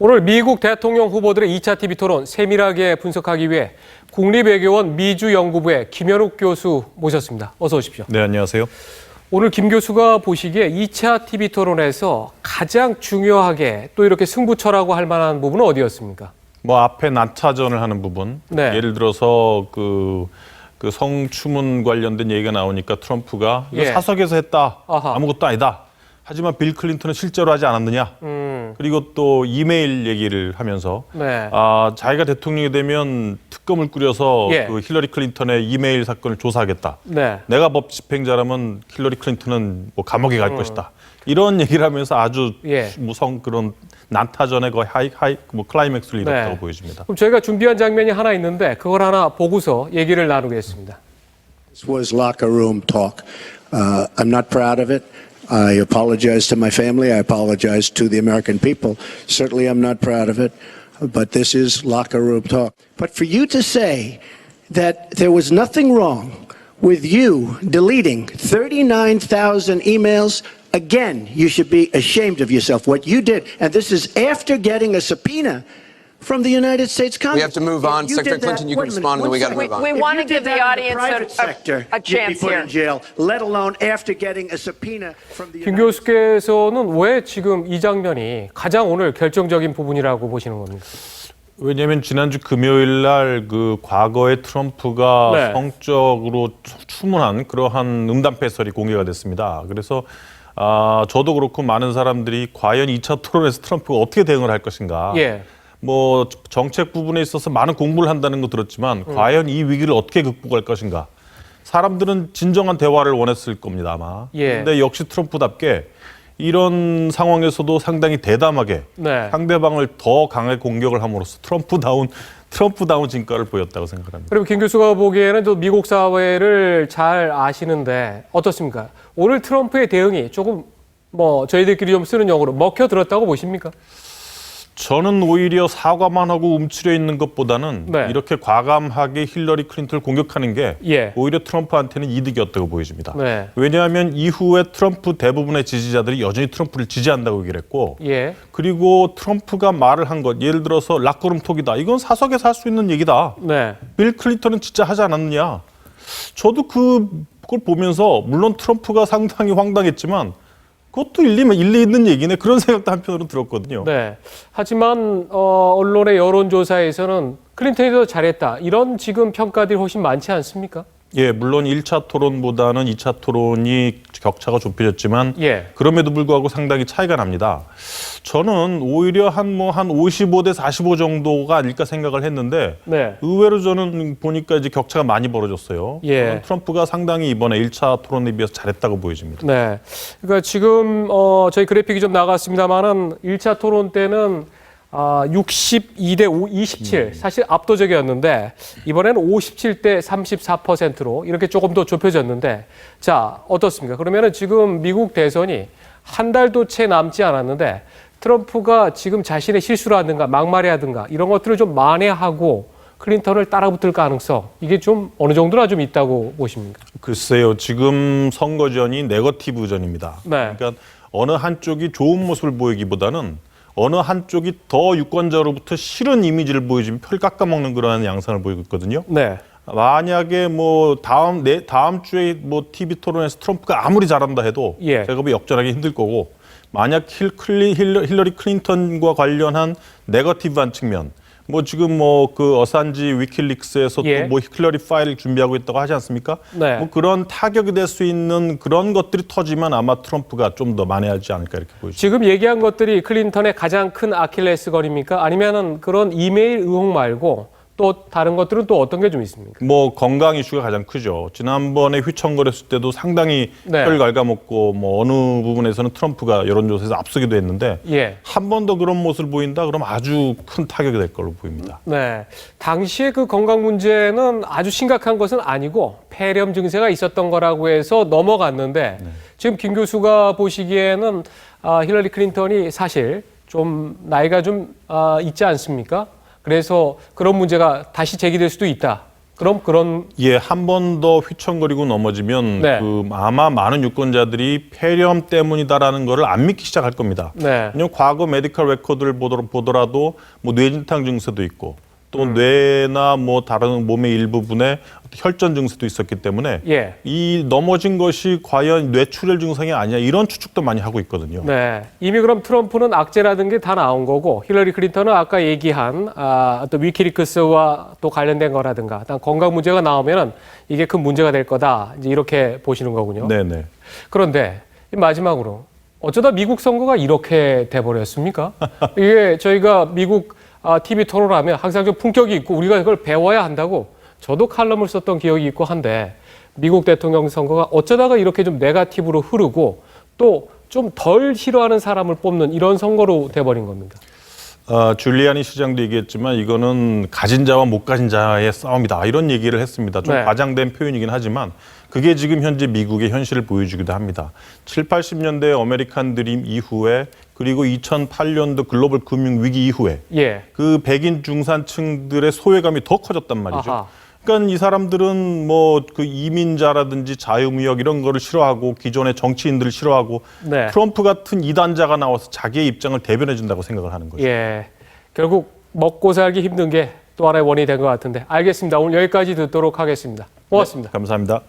오늘 미국 대통령 후보들의 2차 TV 토론 세밀하게 분석하기 위해 국립외교원 미주연구부의 김현욱 교수 모셨습니다. 어서 오십시오. 네, 안녕하세요. 오늘 김 교수가 보시기에 2차 TV 토론에서 가장 중요하게 또 이렇게 승부처라고 할 만한 부분은 어디였습니까? 뭐 앞에 난타전을 하는 부분, 네. 예를 들어서 그 성추문 관련된 얘기가 나오니까 트럼프가 이거 사석에서 했다, 아하. 아무것도 아니다. 하지만 빌 클린턴은 실제로 하지 않았느냐. 그리고 또 이메일 얘기를 하면서 네. 자기가 대통령이 되면 특검을 꾸려서 예. 그 힐러리 클린턴의 이메일 사건을 조사하겠다. 네. 내가 법 집행자라면 힐러리 클린턴은 뭐 감옥에 갈 것이다. 이런 얘기를 하면서 아주 무성 그런 난타전의 거의 뭐 클라이맥스를 이뤘다고 보여집니다. 그럼 저희가 준비한 장면이 하나 있는데 그걸 하나 보고서 얘기를 나누겠습니다. This was locker room talk. I'm not proud of it. I apologize to my family. I apologize to the American people. Certainly I'm not proud of it, but this is locker room talk. But for you to say that there was nothing wrong with you deleting 39,000 emails, again, you should be ashamed of yourself. What you did, and this is after getting a subpoena from the United States Congress. We have to move on. Secretary Clinton, you can respond, and then we got to move on. We want to give the audience a chance here. In jail, let alone after getting a subpoena from the 김 United States. 교수께서는 왜 지금 이 장면이 가장 오늘 결정적인 부분이라고 보시는 겁니까? 왜냐하면 지난주 금요일 날 그 과거에 트럼프가 네. 성적으로 추문한 그러한 음담 패설이 공개가 됐습니다. 그래서 저도 그렇고 많은 사람들이 과연 2차 토론에서 트럼프가 어떻게 대응을 할 것인가. 뭐 정책 부분에 있어서 많은 공부를 한다는 거 들었지만 과연 이 위기를 어떻게 극복할 것인가. 사람들은 진정한 대화를 원했을 겁니다, 아마. 그런데 역시 트럼프답게 이런 상황에서도 상당히 대담하게 상대방을 더 강하게 공격을 함으로써 트럼프다운 진가를 보였다고 생각합니다. 그리고 김 교수가 보기에는 또 미국 사회를 잘 아시는데 어떻습니까? 오늘 트럼프의 대응이 조금 뭐 저희들끼리 좀 쓰는 용어로 먹혀들었다고 보십니까? 저는 오히려 사과만 하고 움츠려 있는 것보다는 이렇게 과감하게 힐러리 클린턴을 공격하는 게 오히려 트럼프한테는 이득이었다고 보여집니다. 왜냐하면 이후에 트럼프 대부분의 지지자들이 여전히 트럼프를 지지한다고 얘기를 했고 그리고 트럼프가 말을 한 것, 예를 들어서 락거룸 톡이다. 이건 사석에서 할 수 있는 얘기다. 빌 클린턴은 진짜 하지 않았느냐. 저도 그걸 보면서 물론 트럼프가 상당히 황당했지만 그것도 일리 있는 얘기네. 그런 생각도 한편으로 들었거든요. 하지만 언론의 여론조사에서는 클린턴이 더 잘했다. 이런 지금 평가들이 훨씬 많지 않습니까? 예, 물론 1차 토론보다는 2차 토론이 격차가 좁혀졌지만 그럼에도 불구하고 상당히 차이가 납니다. 저는 오히려 한 55대 45 정도가 아닐까 생각을 했는데 의외로 저는 보니까 이제 격차가 많이 벌어졌어요. 트럼프가 상당히 이번에 1차 토론에 비해서 잘했다고 보여집니다. 그러니까 지금 저희 그래픽이 좀 나갔습니다만은 1차 토론 때는 62대 27 사실 압도적이었는데 이번에는 57대 34%로 이렇게 조금 더 좁혀졌는데 자 어떻습니까? 그러면은 지금 미국 대선이 한 달도 채 남지 않았는데 트럼프가 지금 자신의 실수라든가 막말이라든가 이런 것들을 좀 만회하고 클린턴을 따라붙을 가능성 이게 좀 어느 정도나 좀 있다고 보십니까? 글쎄요. 지금 선거전이 네거티브전입니다. 그러니까 어느 한쪽이 좋은 모습을 보이기보다는 어느 한쪽이 더 유권자로부터 싫은 이미지를 보여주면 표를 깎아먹는 그런 양상을 보이고 있거든요. 만약에 뭐 다음 주에 뭐 TV 토론에서 트럼프가 아무리 잘한다 해도 제가 보기 역전하기 힘들 거고 만약 힐러리 클린턴과 관련한 네거티브한 측면 뭐 지금 뭐 그 어산지 위킬릭스에서 또 뭐 힐러리 파일을 준비하고 있다고 하지 않습니까? 뭐 그런 타격이 될 수 있는 그런 것들이 터지면 아마 트럼프가 좀 더 만회하지 않을까 이렇게 보여집니다. 지금 얘기한 것들이 클린턴의 가장 큰 아킬레스건입니까? 아니면은 그런 이메일 의혹 말고 또 다른 것들은 또 어떤 게 좀 있습니까? 뭐 건강 이슈가 가장 크죠. 지난번에 휘청거렸을 때도 상당히 뼈를 갉아먹고 뭐 어느 부분에서는 트럼프가 여론조사에서 앞서기도 했는데 한 번 더 그런 모습을 보인다 그러면 아주 큰 타격이 될 걸로 보입니다. 당시에 그 건강 문제는 아주 심각한 것은 아니고 폐렴 증세가 있었던 거라고 해서 넘어갔는데 지금 김 교수가 보시기에는 힐러리 클린턴이 사실 좀 나이가 좀 있지 않습니까? 그래서 그런 문제가 다시 제기될 수도 있다. 그런 예, 한 번 더 휘청거리고 넘어지면 네. 아마 많은 유권자들이 폐렴 때문이다라는 거를 안 믿기 시작할 겁니다. 네. 왜냐하면 과거 메디컬 레코드를 보더라도 뭐 뇌진탕 증세도 있고 또 뇌나 뭐 다른 몸의 일부분에 혈전 증세도 있었기 때문에 예. 이 넘어진 것이 과연 뇌출혈 증상이 아니냐 이런 추측도 많이 하고 있거든요. 네. 이미 그럼 트럼프는 악재라는 게 다 나온 거고 힐러리 클린턴은 아까 얘기한 또 위키리크스와 또 관련된 거라든가 건강 문제가 나오면은 이게 큰 문제가 될 거다. 이제 이렇게 보시는 거군요. 네네. 그런데 마지막으로 어쩌다 미국 선거가 이렇게 돼버렸습니까? 이게 저희가 미국 TV 토론하면 항상 좀 품격이 있고 우리가 그걸 배워야 한다고 저도 칼럼을 썼던 기억이 있고 한데 미국 대통령 선거가 어쩌다가 이렇게 좀 네거티브로 흐르고 또 좀 덜 싫어하는 사람을 뽑는 이런 선거로 돼버린 겁니다. 줄리아니 시장도 얘기했지만 이거는 가진 자와 못 가진 자의 싸움이다 이런 얘기를 했습니다. 좀 네. 과장된 표현이긴 하지만 그게 지금 현재 미국의 현실을 보여주기도 합니다. 7, 80년대 아메리칸 드림 이후에 그리고 2008년도 글로벌 금융 위기 이후에 예. 그 백인 중산층들의 소외감이 더 커졌단 말이죠. 아하. 그러니까 이 사람들은 뭐 그 이민자라든지 자유무역 이런 거를 싫어하고 기존의 정치인들을 싫어하고 네. 트럼프 같은 이단자가 나와서 자기의 입장을 대변해 준다고 생각을 하는 거죠. 예. 결국 먹고 살기 힘든 게 또 하나의 원인이 된 것 같은데 알겠습니다. 오늘 여기까지 듣도록 하겠습니다. 고맙습니다. 네, 감사합니다.